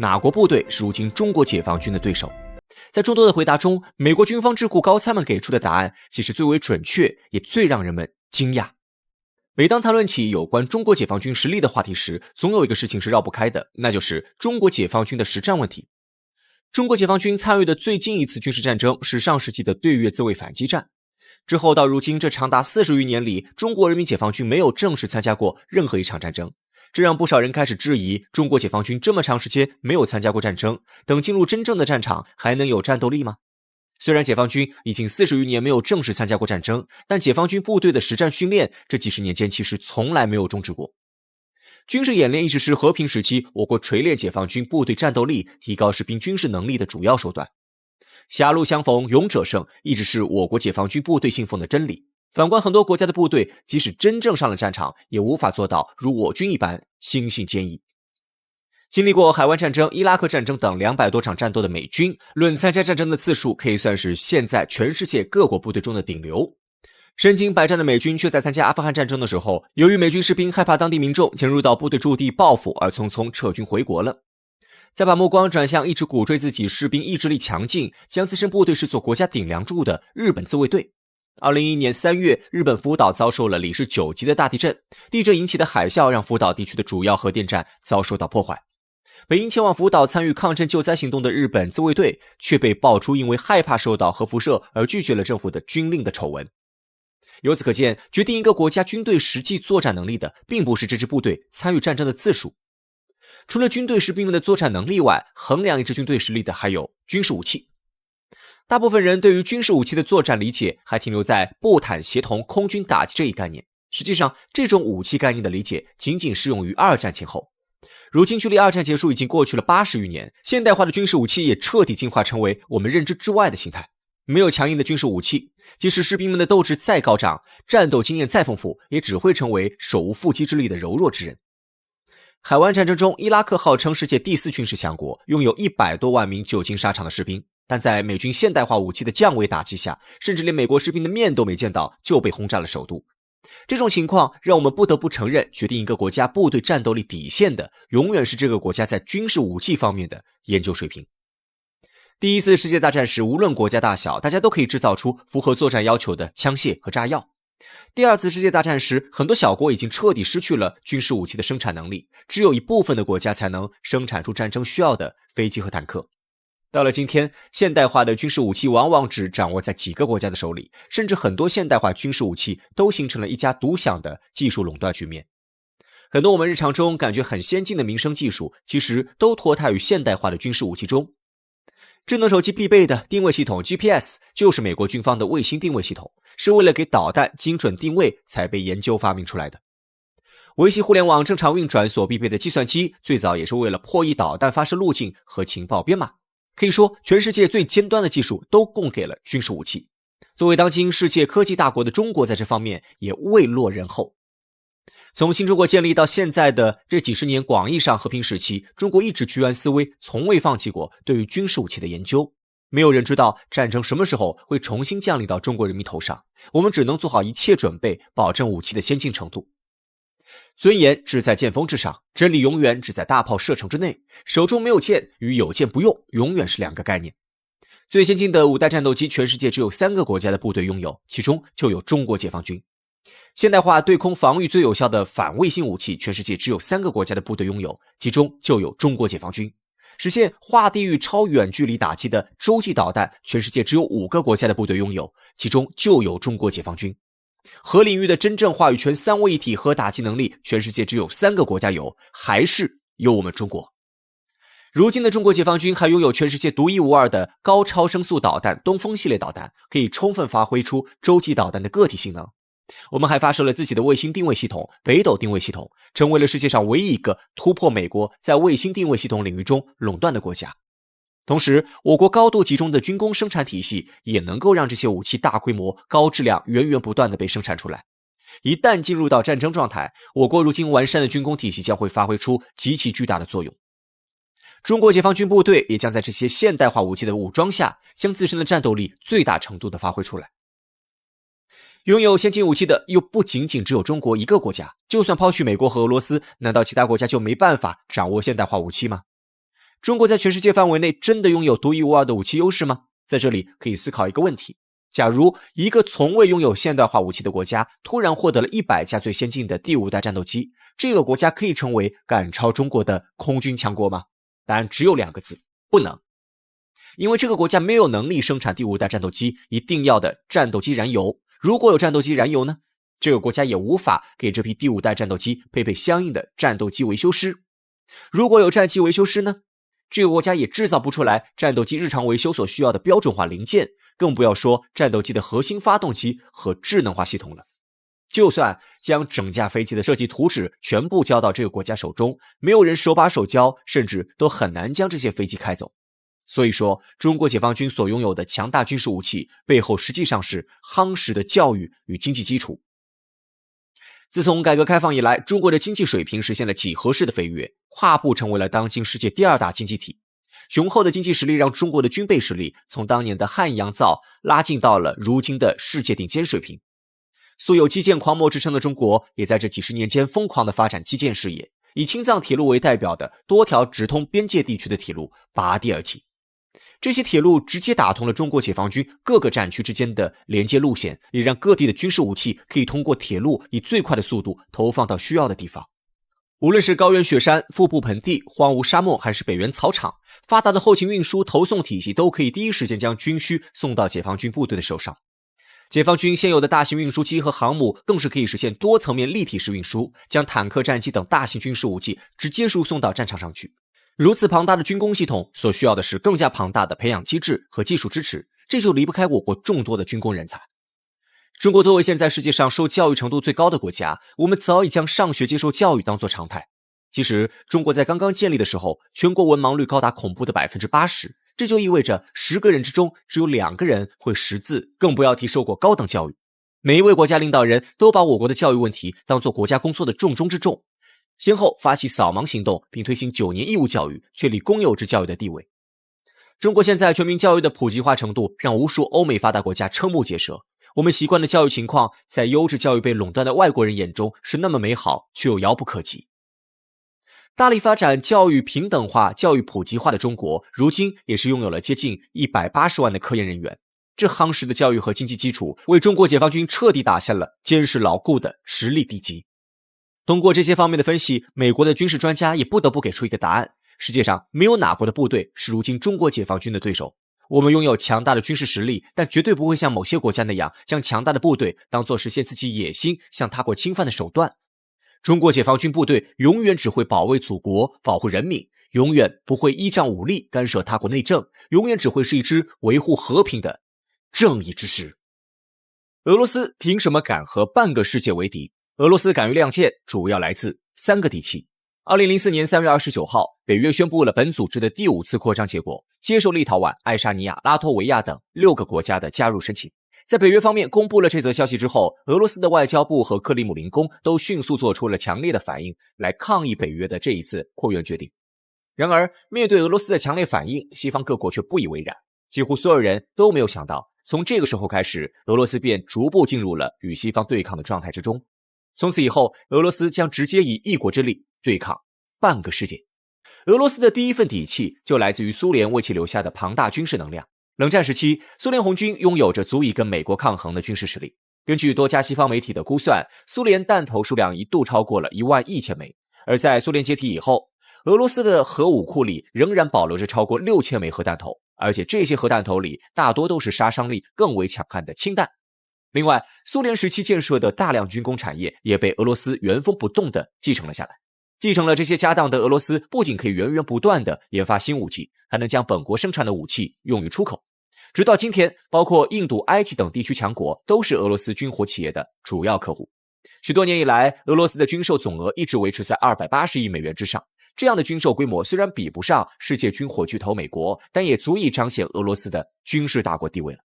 哪国部队是如今中国解放军的对手？在众多的回答中，美国军方智库高参们给出的答案其实最为准确，也最让人们惊讶。每当谈论起有关中国解放军实力的话题时，总有一个事情是绕不开的，那就是中国解放军的实战问题。中国解放军参与的最近一次军事战争是上世纪的对越自卫反击战。之后到如今，这长达40余年里，中国人民解放军没有正式参加过任何一场战争，这让不少人开始质疑，中国解放军这么长时间没有参加过战争，等进入真正的战场还能有战斗力吗？虽然解放军已经40余年没有正式参加过战争，但解放军部队的实战训练这几十年间其实从来没有终止过。军事演练一直是和平时期我国锤炼解放军部队战斗力、提高士兵军事能力的主要手段。狭路相逢勇者胜一直是我国解放军部队信奉的真理。反观很多国家的部队，即使真正上了战场，也无法做到如我军一般心性坚毅。经历过海湾战争、伊拉克战争等200多场战斗的美军，论参加战争的次数，可以算是现在全世界各国部队中的顶流。身经百战的美军却在参加阿富汗战争的时候，由于美军士兵害怕当地民众潜入到部队驻地报复而匆匆撤军回国了。再把目光转向一直鼓吹自己士兵意志力强劲，将自身部队视作国家顶梁柱的日本自卫队。2011年3月，日本福岛遭受了里氏9级的大地震，地震引起的海啸让福岛地区的主要核电站遭受到破坏。本应前往福岛参与抗震救灾行动的日本自卫队，却被爆出因为害怕受到核辐射而拒绝了政府的军令的丑闻。由此可见，决定一个国家军队实际作战能力的，并不是这支部队参与战争的次数。除了军队士兵们的作战能力外，衡量一支军队实力的还有军事武器。大部分人对于军事武器的作战理解还停留在步坦协同空军打击这一概念，实际上这种武器概念的理解仅仅适用于二战前后。如今距离二战结束已经过去了80余年，现代化的军事武器也彻底进化成为我们认知之外的形态。没有强硬的军事武器，即使士兵们的斗志再高涨，战斗经验再丰富，也只会成为手无缚鸡之力的柔弱之人。海湾战争中，伊拉克号称世界第4军事强国，拥有100多万名久经沙场的士兵，但在美军现代化武器的降维打击下，甚至连美国士兵的面都没见到就被轰炸了首都。这种情况让我们不得不承认，决定一个国家部队战斗力底线的，永远是这个国家在军事武器方面的研究水平。第一次世界大战时，无论国家大小，大家都可以制造出符合作战要求的枪械和炸药。第二次世界大战时，很多小国已经彻底失去了军事武器的生产能力，只有一部分的国家才能生产出战争需要的飞机和坦克。到了今天，现代化的军事武器往往只掌握在几个国家的手里，甚至很多现代化军事武器都形成了一家独享的技术垄断局面。很多我们日常中感觉很先进的民生技术，其实都脱胎于现代化的军事武器中。智能手机必备的定位系统 GPS 就是美国军方的卫星定位系统，是为了给导弹精准定位才被研究发明出来的。维系互联网正常运转所必备的计算机，最早也是为了破译导弹发射路径和情报编码。可以说，全世界最尖端的技术都供给了军事武器。作为当今世界科技大国的中国，在这方面也未落人后。从新中国建立到现在的这几十年广义上和平时期，中国一直居安思危，从未放弃过对于军事武器的研究。没有人知道战争什么时候会重新降临到中国人民头上，我们只能做好一切准备，保证武器的先进程度。尊严只在剑锋之上，真理永远只在大炮射程之内。手中没有剑与有剑不用永远是两个概念。最先进的5代战斗机，全世界只有3个国家的部队拥有，其中就有中国解放军。现代化对空防御最有效的反卫星武器，全世界只有3个国家的部队拥有，其中就有中国解放军。实现划地域超远距离打击的洲际导弹，全世界只有5个国家的部队拥有，其中就有中国解放军。核领域的真正话语权3位一体核打击能力，全世界只有3个国家有，还是有我们中国。如今的中国解放军还拥有全世界独一无二的高超声速导弹东风系列导弹，可以充分发挥出洲际导弹的个体性能。我们还发射了自己的卫星定位系统北斗定位系统，成为了世界上唯一一个突破美国在卫星定位系统领域中垄断的国家。同时，我国高度集中的军工生产体系也能够让这些武器大规模、高质量源源不断地被生产出来。一旦进入到战争状态，我国如今完善的军工体系将会发挥出极其巨大的作用。中国解放军部队也将在这些现代化武器的武装下，将自身的战斗力最大程度地发挥出来。拥有先进武器的又不仅仅只有中国一个国家，就算抛去美国和俄罗斯，难道其他国家就没办法掌握现代化武器吗？中国在全世界范围内真的拥有独一无二的武器优势吗？在这里可以思考一个问题：假如一个从未拥有现代化武器的国家突然获得了100架最先进的第5代战斗机，这个国家可以成为赶超中国的空军强国吗？答案只有2个字：不能。因为这个国家没有能力生产第5代战斗机一定要的战斗机燃油，如果有战斗机燃油呢，这个国家也无法给这批第5代战斗机配备相应的战斗机维修师。如果有战机维修师呢，这个国家也制造不出来战斗机日常维修所需要的标准化零件，更不要说战斗机的核心发动机和智能化系统了。就算将整架飞机的设计图纸全部交到这个国家手中，没有人手把手教，甚至都很难将这些飞机开走。所以说，中国解放军所拥有的强大军事武器背后实际上是夯实的教育与经济基础。自从改革开放以来，中国的经济水平实现了几何式的飞跃，跨步成为了当今世界第2大经济体。雄厚的经济实力让中国的军备实力从当年的汉阳造拉近到了如今的世界顶尖水平。素有基建狂魔之称的中国，也在这几十年间疯狂地发展基建事业，以青藏铁路为代表的多条直通边界地区的铁路拔地而起。这些铁路直接打通了中国解放军各个战区之间的连接路线，也让各地的军事武器可以通过铁路以最快的速度投放到需要的地方。无论是高原雪山、腹部盆地、荒芜沙漠，还是北原草场，发达的后勤运输投送体系都可以第一时间将军需送到解放军部队的手上。解放军现有的大型运输机和航母更是可以实现多层面立体式运输，将坦克、战机等大型军事武器直接输送到战场上去。如此庞大的军工系统所需要的是更加庞大的培养机制和技术支持，这就离不开我国众多的军工人才。中国作为现在世界上受教育程度最高的国家，我们早已将上学接受教育当作常态。其实中国在刚刚建立的时候，全国文盲率高达恐怖的 80%， 这就意味着10个人之中只有2个人会识字，更不要提受过高等教育。每一位国家领导人都把我国的教育问题当作国家工作的重中之重，先后发起扫盲行动，并推行9年义务教育，确立公有制教育的地位。中国现在全民教育的普及化程度让无数欧美发达国家瞠目结舌。我们习惯的教育情况，在优质教育被垄断的外国人眼中是那么美好，却又遥不可及。大力发展教育平等化、教育普及化的中国，如今也是拥有了接近180万的科研人员。这夯实的教育和经济基础，为中国解放军彻底打下了坚实牢固的实力地基。通过这些方面的分析，美国的军事专家也不得不给出一个答案：世界上没有哪国的部队是如今中国解放军的对手。我们拥有强大的军事实力，但绝对不会像某些国家那样，将强大的部队当作实现自己野心、向他国侵犯的手段。中国解放军部队永远只会保卫祖国、保护人民，永远不会依仗武力干涉他国内政，永远只会是一支维护和平的正义之师。俄罗斯凭什么敢和半个世界为敌？俄罗斯敢于亮剑，主要来自3个底气。2004年3月29号，北约宣布了本组织的第5次扩张结果，接受立陶宛、爱沙尼亚、拉脱维亚等6个国家的加入申请。在北约方面公布了这则消息之后，俄罗斯的外交部和克里姆林宫都迅速做出了强烈的反应，来抗议北约的这一次扩员决定。然而，面对俄罗斯的强烈反应，西方各国却不以为然。几乎所有人都没有想到，从这个时候开始，俄罗斯便逐步进入了与西方对抗的状态之中。从此以后，俄罗斯将直接以一国之力对抗半个世界。俄罗斯的第一份底气就来自于苏联为其留下的庞大军事能量。冷战时期，苏联红军拥有着足以跟美国抗衡的军事实力。根据多家西方媒体的估算，苏联弹头数量一度超过了11000枚。而在苏联解体以后，俄罗斯的核武库里仍然保留着超过6000枚核弹头，而且这些核弹头里大多都是杀伤力更为强悍的氢弹。另外，苏联时期建设的大量军工产业也被俄罗斯原封不动地继承了下来。继承了这些家当的俄罗斯不仅可以源源不断地研发新武器，还能将本国生产的武器用于出口。直到今天，包括印度、埃及等地区强国都是俄罗斯军火企业的主要客户。许多年以来，俄罗斯的军售总额一直维持在280亿美元之上。这样的军售规模虽然比不上世界军火巨头美国，但也足以彰显俄罗斯的军事大国地位了。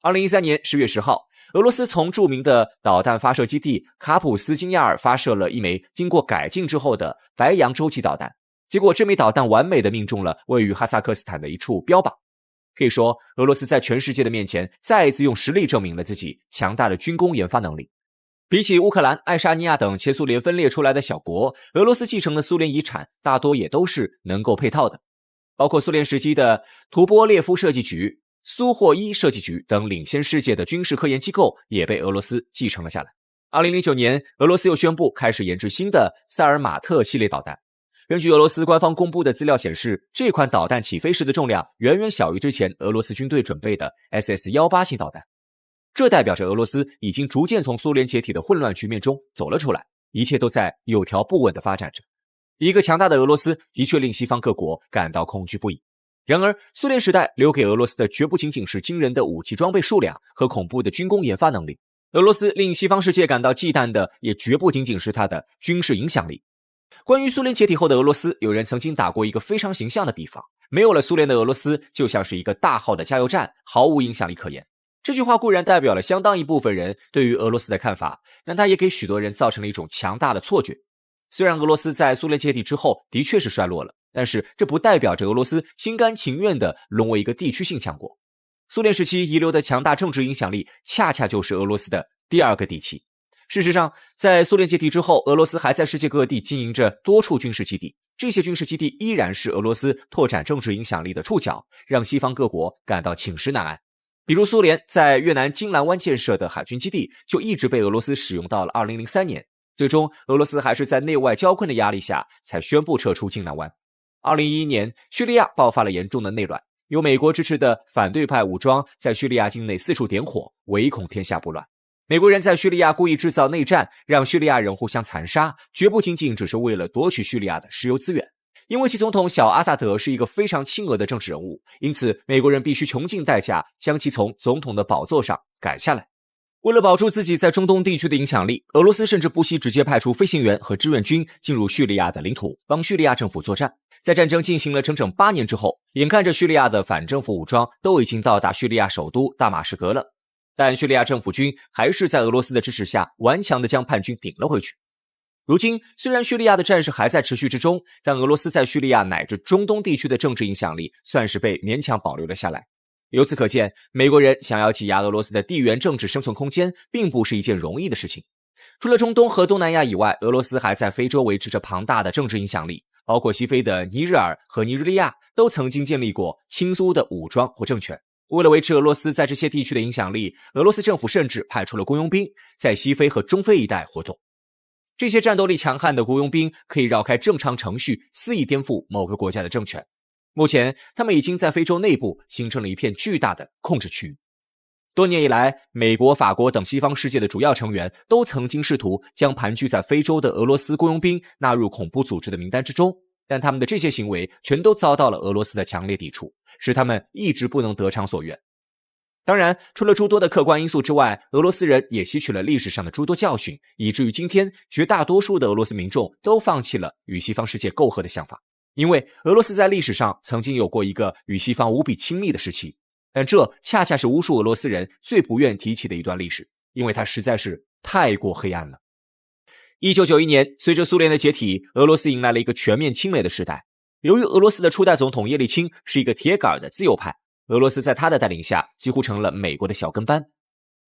2013年10月10号，俄罗斯从著名的导弹发射基地卡普斯金亚尔发射了一枚经过改进之后的白杨洲际导弹，结果这枚导弹完美地命中了位于哈萨克斯坦的一处标靶。可以说，俄罗斯在全世界的面前再一次用实力证明了自己强大的军工研发能力。比起乌克兰、爱沙尼亚等前苏联分裂出来的小国，俄罗斯继承的苏联遗产大多也都是能够配套的。包括苏联时期的图波列夫设计局、苏霍伊设计局等领先世界的军事科研机构也被俄罗斯继承了下来。2009年，俄罗斯又宣布开始研制新的萨尔马特系列导弹。根据俄罗斯官方公布的资料显示，这款导弹起飞时的重量远远小于之前俄罗斯军队准备的 SS-18 型导弹。这代表着俄罗斯已经逐渐从苏联解体的混乱局面中走了出来，一切都在有条不紊地发展着。一个强大的俄罗斯的确令西方各国感到恐惧不已。然而，苏联时代留给俄罗斯的绝不仅仅是惊人的武器装备数量和恐怖的军工研发能力，俄罗斯令西方世界感到忌惮的也绝不仅仅是它的军事影响力。关于苏联解体后的俄罗斯，有人曾经打过一个非常形象的比方：没有了苏联的俄罗斯，就像是一个大号的加油站，毫无影响力可言。这句话固然代表了相当一部分人对于俄罗斯的看法，但它也给许多人造成了一种强大的错觉。虽然俄罗斯在苏联解体之后的确是衰落了，但是这不代表着俄罗斯心甘情愿地沦为一个地区性强国。苏联时期遗留的强大政治影响力，恰恰就是俄罗斯的第二个底气。事实上，在苏联解体之后，俄罗斯还在世界各地经营着多处军事基地，这些军事基地依然是俄罗斯拓展政治影响力的触角，让西方各国感到寝食难安。比如苏联在越南金兰湾建设的海军基地就一直被俄罗斯使用到了2003年，最终俄罗斯还是在内外交困的压力下才宣布撤出金兰湾。2011年，叙利亚爆发了严重的内乱，由美国支持的反对派武装在叙利亚境内四处点火，唯恐天下不乱。美国人在叙利亚故意制造内战，让叙利亚人互相残杀，绝不仅仅只是为了夺取叙利亚的石油资源。因为其总统小阿萨德是一个非常亲俄的政治人物，因此美国人必须穷尽代价将其从总统的宝座上赶下来。为了保住自己在中东地区的影响力，俄罗斯甚至不惜直接派出飞行员和志愿军进入叙利亚的领土，帮叙利亚政府作战。在战争进行了整整8年之后，眼看着叙利亚的反政府武装都已经到达叙利亚首都大马士革了，但叙利亚政府军还是在俄罗斯的支持下顽强地将叛军顶了回去。如今，虽然叙利亚的战事还在持续之中，但俄罗斯在叙利亚乃至中东地区的政治影响力算是被勉强保留了下来。由此可见，美国人想要挤压俄罗斯的地缘政治生存空间，并不是一件容易的事情。除了中东和东南亚以外，俄罗斯还在非洲维持着庞大的政治影响力，包括西非的尼日尔和尼日利亚都曾经建立过亲苏的武装或政权。为了维持俄罗斯在这些地区的影响力，俄罗斯政府甚至派出了雇佣兵在西非和中非一带活动。这些战斗力强悍的雇佣兵可以绕开正常程序，肆意颠覆某个国家的政权。目前，他们已经在非洲内部形成了一片巨大的控制区域。多年以来，美国、法国等西方世界的主要成员都曾经试图将盘踞在非洲的俄罗斯雇佣兵纳入恐怖组织的名单之中，但他们的这些行为全都遭到了俄罗斯的强烈抵触，使他们一直不能得偿所愿。当然，除了诸多的客观因素之外，俄罗斯人也吸取了历史上的诸多教训，以至于今天绝大多数的俄罗斯民众都放弃了与西方世界媾和的想法。因为俄罗斯在历史上曾经有过一个与西方无比亲密的时期，但这恰恰是无数俄罗斯人最不愿提起的一段历史，因为它实在是太过黑暗了。1991年，随着苏联的解体，俄罗斯迎来了一个全面亲美的时代。由于俄罗斯的初代总统叶利钦是一个铁杆的自由派，俄罗斯在他的带领下几乎成了美国的小跟班。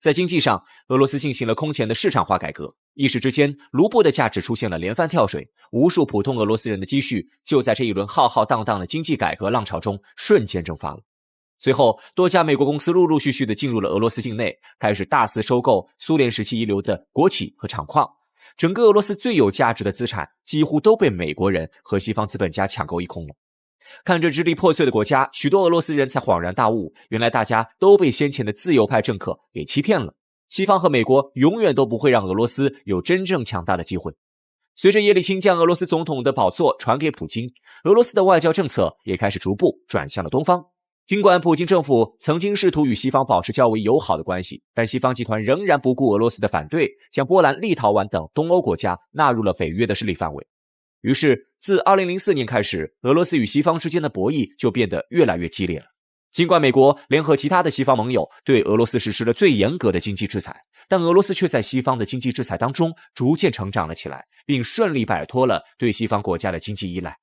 在经济上，俄罗斯进行了空前的市场化改革，一时之间，卢布的价值出现了连番跳水，无数普通俄罗斯人的积蓄就在这一轮浩浩荡荡的经济改革浪潮中瞬间蒸发了。随后，多家美国公司陆陆续续地进入了俄罗斯境内，开始大肆收购苏联时期遗留的国企和厂矿。整个俄罗斯最有价值的资产几乎都被美国人和西方资本家抢购一空了。看着支离破碎的国家，许多俄罗斯人才恍然大悟，原来大家都被先前的自由派政客给欺骗了。西方和美国永远都不会让俄罗斯有真正强大的机会。随着叶利钦将俄罗斯总统的宝座传给普京，俄罗斯的外交政策也开始逐步转向了东方。尽管普京政府曾经试图与西方保持较为友好的关系，但西方集团仍然不顾俄罗斯的反对，将波兰、立陶宛等东欧国家纳入了北约的势力范围。于是，自2004年开始，俄罗斯与西方之间的博弈就变得越来越激烈了。尽管美国联合其他的西方盟友对俄罗斯实施了最严格的经济制裁，但俄罗斯却在西方的经济制裁当中逐渐成长了起来，并顺利摆脱了对西方国家的经济依赖。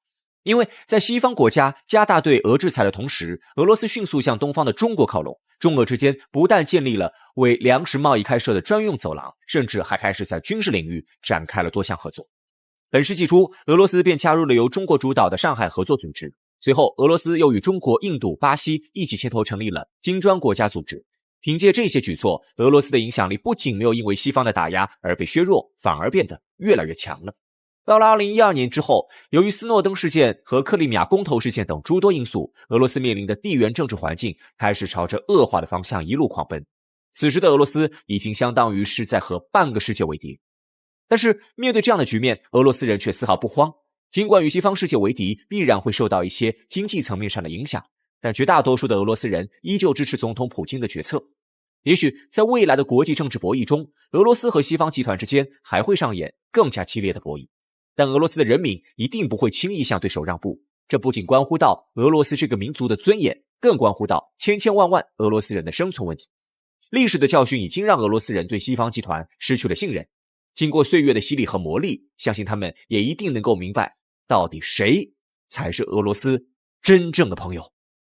因为在西方国家加大对俄制裁的同时，俄罗斯迅速向东方的中国靠拢，中俄之间不但建立了为粮食贸易开设的专用走廊，甚至还开始在军事领域展开了多项合作。本世纪初，俄罗斯便加入了由中国主导的上海合作组织。随后，俄罗斯又与中国、印度、巴西一起牵头成立了金砖国家组织。凭借这些举措，俄罗斯的影响力不仅没有因为西方的打压而被削弱，反而变得越来越强了。到了2012年之后，由于斯诺登事件和克里米亚公投事件等诸多因素，俄罗斯面临的地缘政治环境开始朝着恶化的方向一路狂奔。此时的俄罗斯已经相当于是在和半个世界为敌。但是面对这样的局面，俄罗斯人却丝毫不慌。尽管与西方世界为敌必然会受到一些经济层面上的影响，但绝大多数的俄罗斯人依旧支持总统普京的决策。也许在未来的国际政治博弈中，俄罗斯和西方集团之间还会上演更加激烈的博弈，但俄罗斯的人民一定不会轻易向对手让步。这不仅关乎到俄罗斯这个民族的尊严，更关乎到千千万万俄罗斯人的生存问题。历史的教训已经让俄罗斯人对西方集团失去了信任，经过岁月的洗礼和磨砺，相信他们也一定能够明白，到底谁才是俄罗斯真正的朋友。